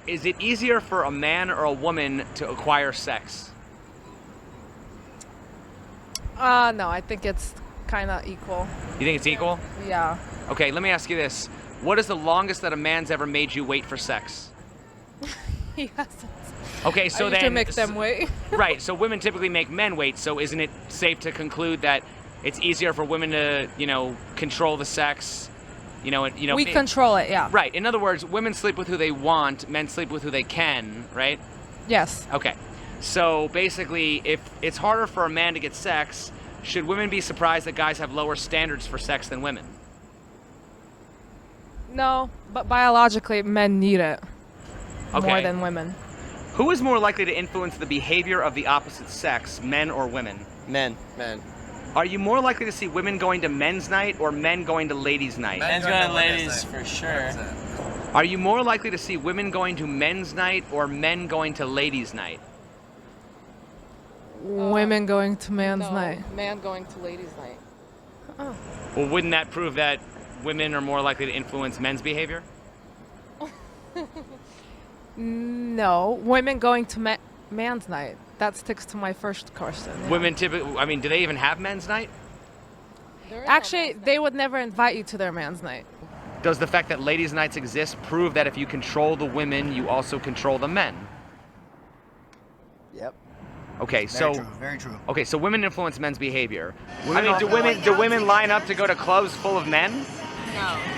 Is it easier for a man or a woman to acquire sex? No, I think it's kind of equal. You think it's equal? Yeah. Okay, let me ask you this. What is the longest that a man's ever made you wait for sex? He hasn't. Okay, so I used then... to make them wait. Right, so women typically make men wait, so isn't it safe to conclude that it's easier for women to, control the sex? We control it, yeah. Right, in other words, women sleep with who they want, men sleep with who they can, right? Yes. Okay, so basically, if it's harder for a man to get sex, should women be surprised that guys have lower standards for sex than women? No, but biologically, men need it Okay. more than women. Who is more likely to influence the behavior of the opposite sex, men or women? Men. Are you more likely to see women going to men's night or men going to ladies' night? Men's going to ladies for sure. Are you more likely to see women going to men's night or men going to ladies' night? Women going to man's night. Man going to ladies' night. Oh. Well, wouldn't that prove that women are more likely to influence men's behavior? No, women going to man's night. That sticks to my first question. Yeah. Women typically, do they even have men's night? Actually, they would never invite you to their man's night. Does the fact that ladies' nights exist prove that if you control the women, you also control the men? Yep. Okay, Very true. Okay, so women influence men's behavior. Do women line up to go to clubs full of men?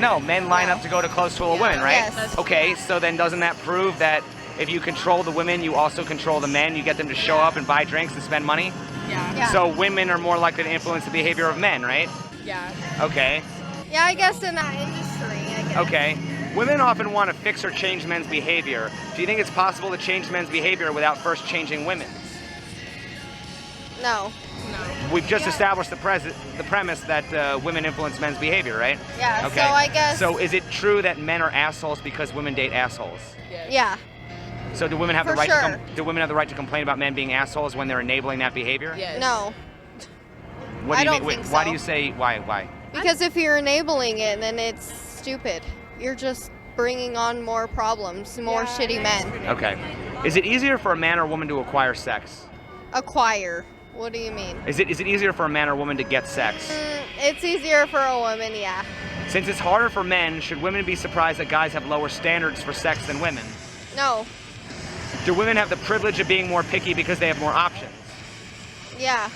No, men line up to go to clubs full of women, right? Yes. Okay, so then doesn't that prove that if you control the women, you also control the men? You get them to show up and buy drinks and spend money? Yeah. So women are more likely to influence the behavior of men, right? Yeah. Okay. Yeah, I guess in that industry, I guess. Okay. Women often want to fix or change men's behavior. Do you think it's possible to change men's behavior without first changing women? No. We've just established the premise that women influence men's behavior, right? Yeah, Okay. so I guess... So is it true that men are assholes because women date assholes? Yeah. So do women have For the right sure. do women have the right to complain about men being assholes when they're enabling that behavior? Yes. No. What do I you don't mean? think Why so. do you say why? Because if you're enabling it, then it's stupid. You're just bringing on more problems, more shitty men. Okay. Is it easier for a man or a woman to acquire sex? Acquire. What do you mean? Is it easier for a man or a woman to get sex? It's easier for a woman, yeah. Since it's harder for men, should women be surprised that guys have lower standards for sex than women? No. Do women have the privilege of being more picky because they have more options? Yeah.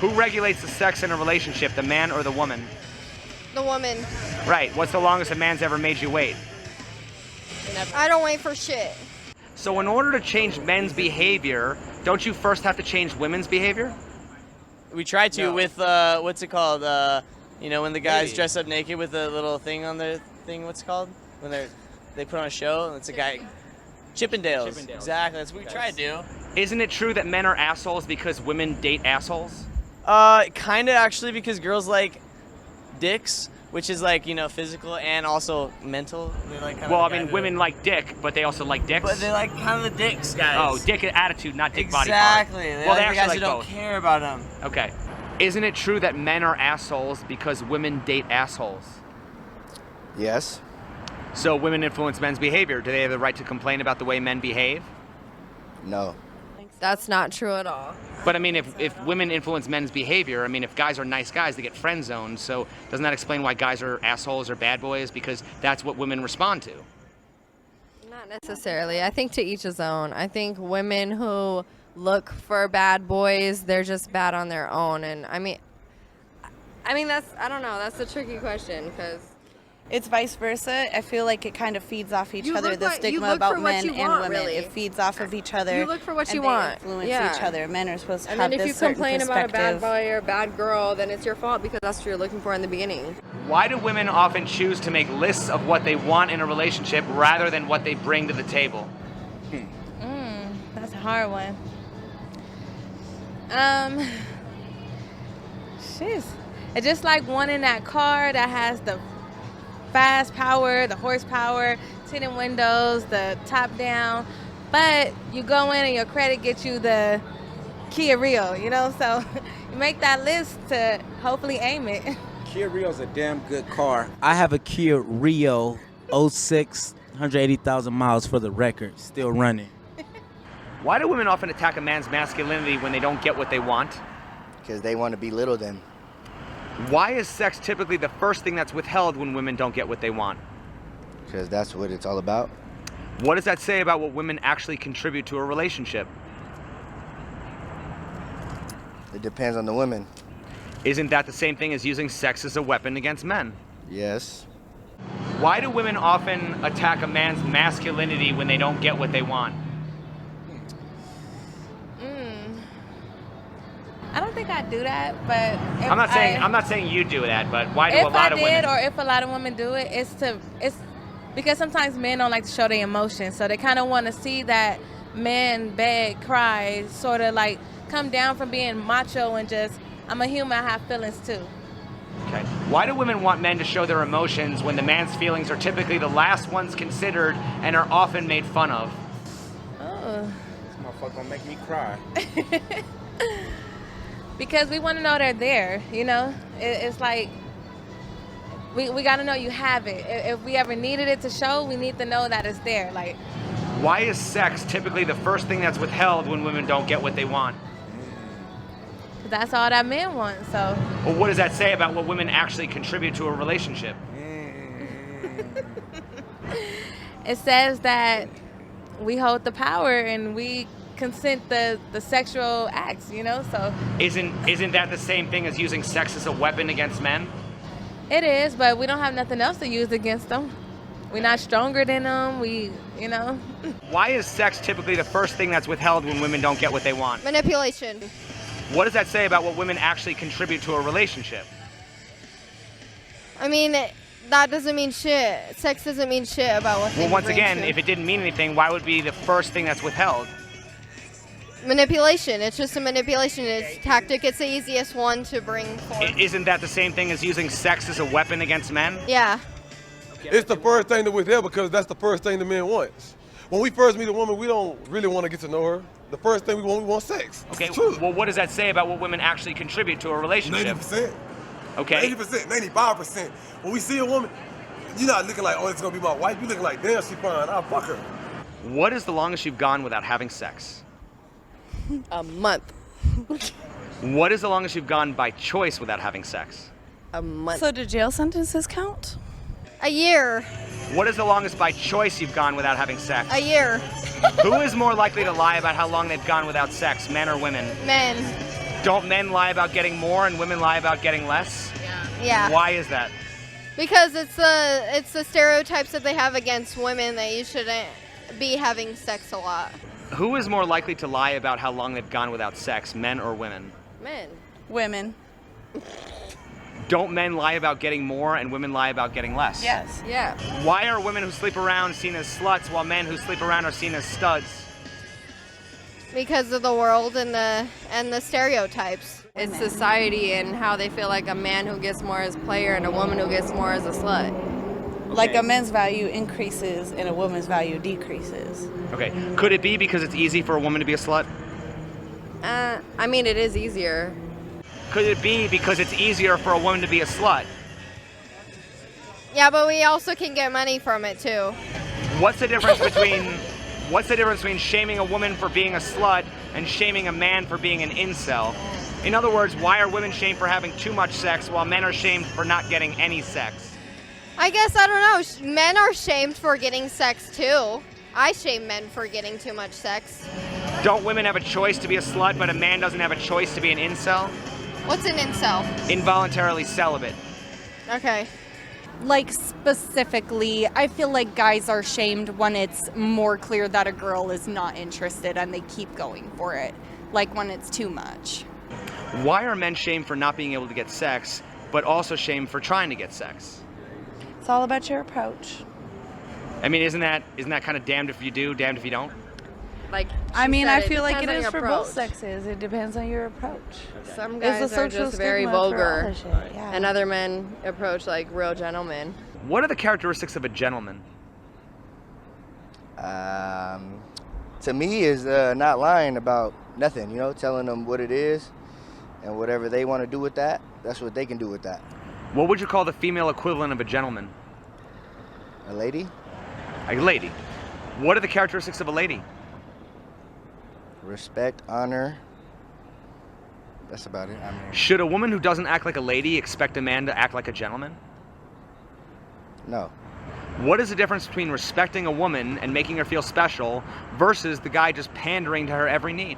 Who regulates the sex in a relationship, the man or the woman? The woman. Right. What's the longest a man's ever made you wait? I don't wait for shit. So in order to change men's behavior, don't you first have to change women's behavior? We try to with, what's it called? When the guys Maybe. dress up naked with a little thing on their thing, what's it called? When they put on a show and it's a guy... Chippendales. Exactly, that's what we try to do. Isn't it true that men are assholes because women date assholes? Kind of actually, because girls like dicks, which is like, physical and also mental. They like kind Well, of I mean, women like dick, but they also like dicks. But they like kind of the dicks, guys. Oh, dick attitude, not dick body part. Exactly. Well, they like the actually guys like who don't both. care about them. Okay. Isn't it true that men are assholes because women date assholes? Yes. So women influence men's behavior. Do they have the right to complain about the way men behave? No. That's not true at all. But I mean, if women influence men's behavior, I mean, if guys are nice guys, they get friend zoned. So doesn't that explain why guys are assholes or bad boys? Because that's what women respond to. Not necessarily. I think to each his own. I think women who look for bad boys, they're just bad on their own. And I mean that's, I don't know, that's a tricky question because it's vice versa. I feel like it kind of feeds off each other, the you stigma look about for what men you and want, women. really. It feeds off of each other. You look for what and you they want. influence Yeah. each other. Men are supposed to and have then if this you certain complain about a perspective. bad boy or a bad girl, then it's your fault because that's what you're looking for in the beginning. Why do women often choose to make lists of what they want in a relationship rather than what they bring to the table? That's a hard one. Shiz. It's just like one in that car that has the fast power, the horsepower, tinted windows, the top down. But you go in and your credit gets you the Kia Rio, so you make that list to hopefully aim it. Kia Rio's a damn good car. I have a Kia Rio 06 180,000 miles for the record, still running. Why do women often attack a man's masculinity when they don't get what they want? Because they want to belittle them. Why is sex typically the first thing that's withheld when women don't get what they want? Because that's what it's all about. What does that say about what women actually contribute to a relationship? It depends on the women. Isn't that the same thing as using sex as a weapon against men? Yes. Why do women often attack a man's masculinity when they don't get what they want? I don't think I do that, but if I'm not saying you do that, but why do a if lot I of did, women? or if a lot of women do it, it's because sometimes men don't like to show their emotions, so they kind of want to see that men beg, cry, sort of like come down from being macho and just, I'm a human, I have feelings too. Okay. Why do women want men to show their emotions when the man's feelings are typically the last ones considered and are often made fun of? Oh. This motherfucker gonna make me cry. Because we want to know they're there, you know? It's like, we got to know you have it. If we ever needed it to show, we need to know that it's there. Like, Why is sex typically the first thing that's withheld when women don't get what they want? that's all that men want, so. Well, what does that say about what women actually contribute to a relationship? It says that we hold the power and we consent the sexual acts, you know, so. Isn't that the same thing as using sex as a weapon against men? It is, but we don't have nothing else to use against them. We're not stronger than them, you know. Why is sex typically the first thing that's withheld when women don't get what they want? Manipulation. What does that say about what women actually contribute to a relationship? I mean, that doesn't mean shit. Sex doesn't mean shit about what they Well, once bring again, to. if it didn't mean anything, why would it be the first thing that's withheld? Manipulation. It's just a manipulation. Tactic. It's the easiest one to bring forth. Isn't that the same thing as using sex as a weapon against men? Yeah. It's the first thing that we're there because that's the first thing the men want. When we first meet a woman, we don't really want to get to know her. The first thing we want sex. Okay, It's true. well, what does that say about what women actually contribute to a relationship? 90%. Okay. 80%, 95%. When we see a woman, you're not looking like, oh, it's going to be my wife. You're looking like, damn, she fine. I'll fuck her. What is the longest you've gone without having sex? A month. What is the longest you've gone by choice without having sex? A month. So do jail sentences count? A year. What is the longest by choice you've gone without having sex? A year. Who is more likely to lie about how long they've gone without sex, men or women? Men. Don't men lie about getting more and women lie about getting less? Yeah. Why is that? Because it's the stereotypes that they have against women that you shouldn't be having sex a lot. Who is more likely to lie about how long they've gone without sex, men or women? Men. Women. Don't men lie about getting more and women lie about getting less? Yes. Yeah. Why are women who sleep around seen as sluts while men who sleep around are seen as studs? Because of the world and the stereotypes. It's society and how they feel like a man who gets more as a player and a woman who gets more as a slut. Like a man's value increases and a woman's value decreases. Okay, could it be because it's easy for a woman to be a slut? I mean, it is easier. Could it be because it's easier for a woman to be a slut? Yeah, but we also can get money from it too. What's the difference between shaming a woman for being a slut and shaming a man for being an incel? In other words, why are women shamed for having too much sex while men are shamed for not getting any sex? I guess, I don't know, men are shamed for getting sex too. I shame men for getting too much sex. Don't women have a choice to be a slut, but a man doesn't have a choice to be an incel? What's an incel? Involuntarily celibate. Okay. Like specifically, I feel like guys are shamed when it's more clear that a girl is not interested and they keep going for it. Like when it's too much. Why are men shamed for not being able to get sex, but also shamed for trying to get sex? It's all about your approach. I mean, isn't that kind of damned if you do, damned if you don't? Like, I mean, said, I feel like it depends on is your for both approach. sexes. It depends on your approach. Some It's guys a are social just very stigma for all vulgar, that shit, yeah. and other men approach like real gentlemen. What are the characteristics of a gentleman? To me, is not lying about nothing, you know, telling them what it is and whatever they want to do with that, that's what they can do with that. What would you call the female equivalent of a gentleman? A lady? A lady. What are the characteristics of a lady? Respect, honor. That's about it. I mean, Should a woman who doesn't act like a lady expect a man to act like a gentleman? no. What is the difference between respecting a woman and making her feel special versus the guy just pandering to her every need?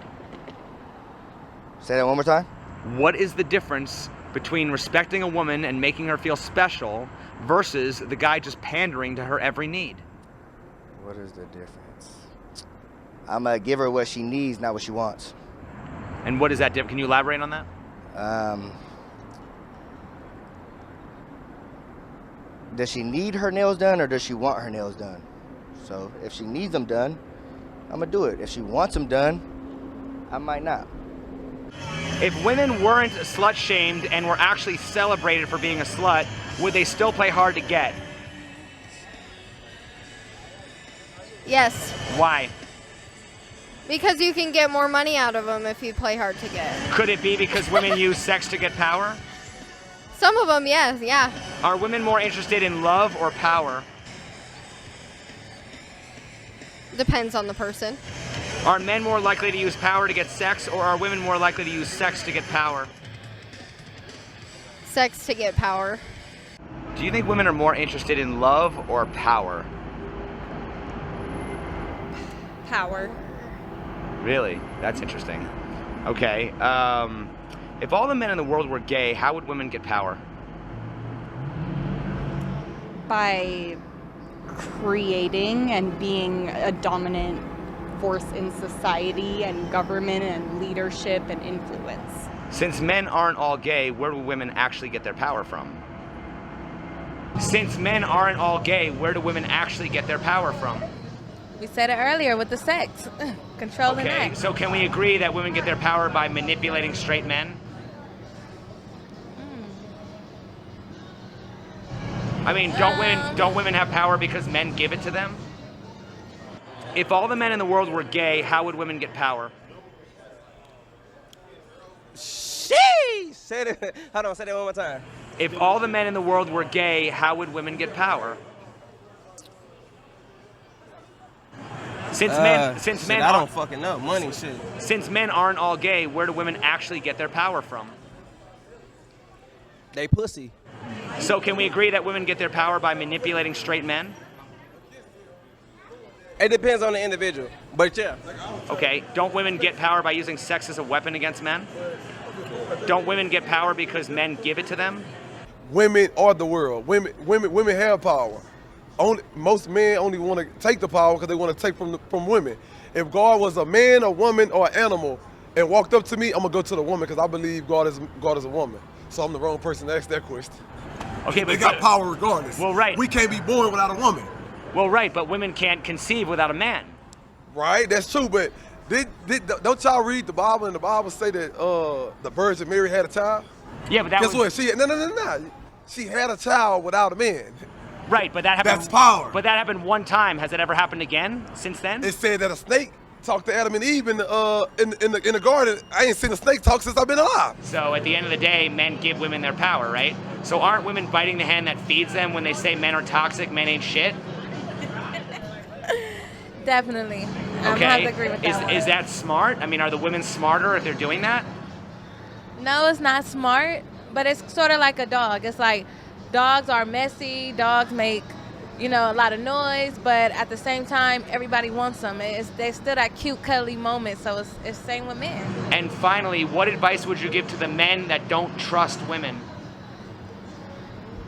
Say that one more time. What is the difference between respecting a woman and making her feel special versus the guy just pandering to her every need? What is the difference? I'm going to give her what she needs, not what she wants. And what is that difference? Can you elaborate on that? Does she need her nails done or does she want her nails done? So if she needs them done, I'm going to do it. If she wants them done, I might not. If women weren't slut shamed and were actually celebrated for being a slut, would they still play hard to get? Yes, Why? because you can get more money out of them if you play hard to get. Could it be because women use sex to get power? Some of them, yes, yeah. Are women more interested in love or power? Depends on the person. Are men more likely to use power to get sex, or are women more likely to use sex to get power? Sex to get power. Do you think women are more interested in love or power? Power. Really? That's interesting. Okay. If all the men in the world were gay, how would women get power? By creating and being a dominant force in society and government and leadership and influence. Since men aren't all gay, where do women actually get their power from? Since men aren't all gay, where do women actually get their power from? We said it earlier with the sex. Controlling Okay, that. so can we agree that women get their power by manipulating straight men? I mean, don't women have power because men give it to them? If all the men in the world were gay, how would women get power? Sheesh! Say it. Hold on, say that one more time. If all the men in the world were gay, how would women get power? Since men I don't fucking know. Money shit. Since men aren't all gay, where do women actually get their power from? They pussy. So can we agree that women get their power by manipulating straight men? It depends on the individual, but yeah. Okay, don't women get power by using sex as a weapon against men? Don't women get power because men give it to them? Women are the world. Women have power. Most men only want to take the power because they want to take from women. If God was a man, a woman, or an animal and walked up to me, I'm gonna go to the woman because I believe God is a woman. So I'm the wrong person to ask that question. Okay, they got power regardless. Well, right. We can't be born without a woman. Well, right, but women can't conceive without a man. Right, that's true. But don't y'all read the Bible and the Bible say that the Virgin Mary had a child? Yeah, but that Guess what? She had a child without a man. Right, but that happened. That's power. But that happened one time. Has it ever happened again since then? It said that a snake talked to Adam and Eve in the garden. I ain't seen a snake talk since I've been alive. So at the end of the day, men give women their power, right? So aren't women biting the hand that feeds them when they say men are toxic, men ain't shit? Definitely. I Okay. have to agree with that one. Is that smart? I mean, are the women smarter if they're doing that? No, it's not smart, but it's sort of like a dog. It's like dogs are messy, dogs make, a lot of noise, but at the same time, everybody wants them. They still that cute, cuddly moment, so it's the same with men. And finally, what advice would you give to the men that don't trust women?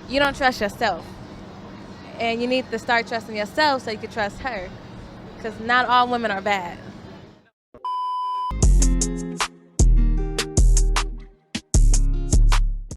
You don't trust yourself. And you need to start trusting yourself so you can trust her. Because not all women are bad.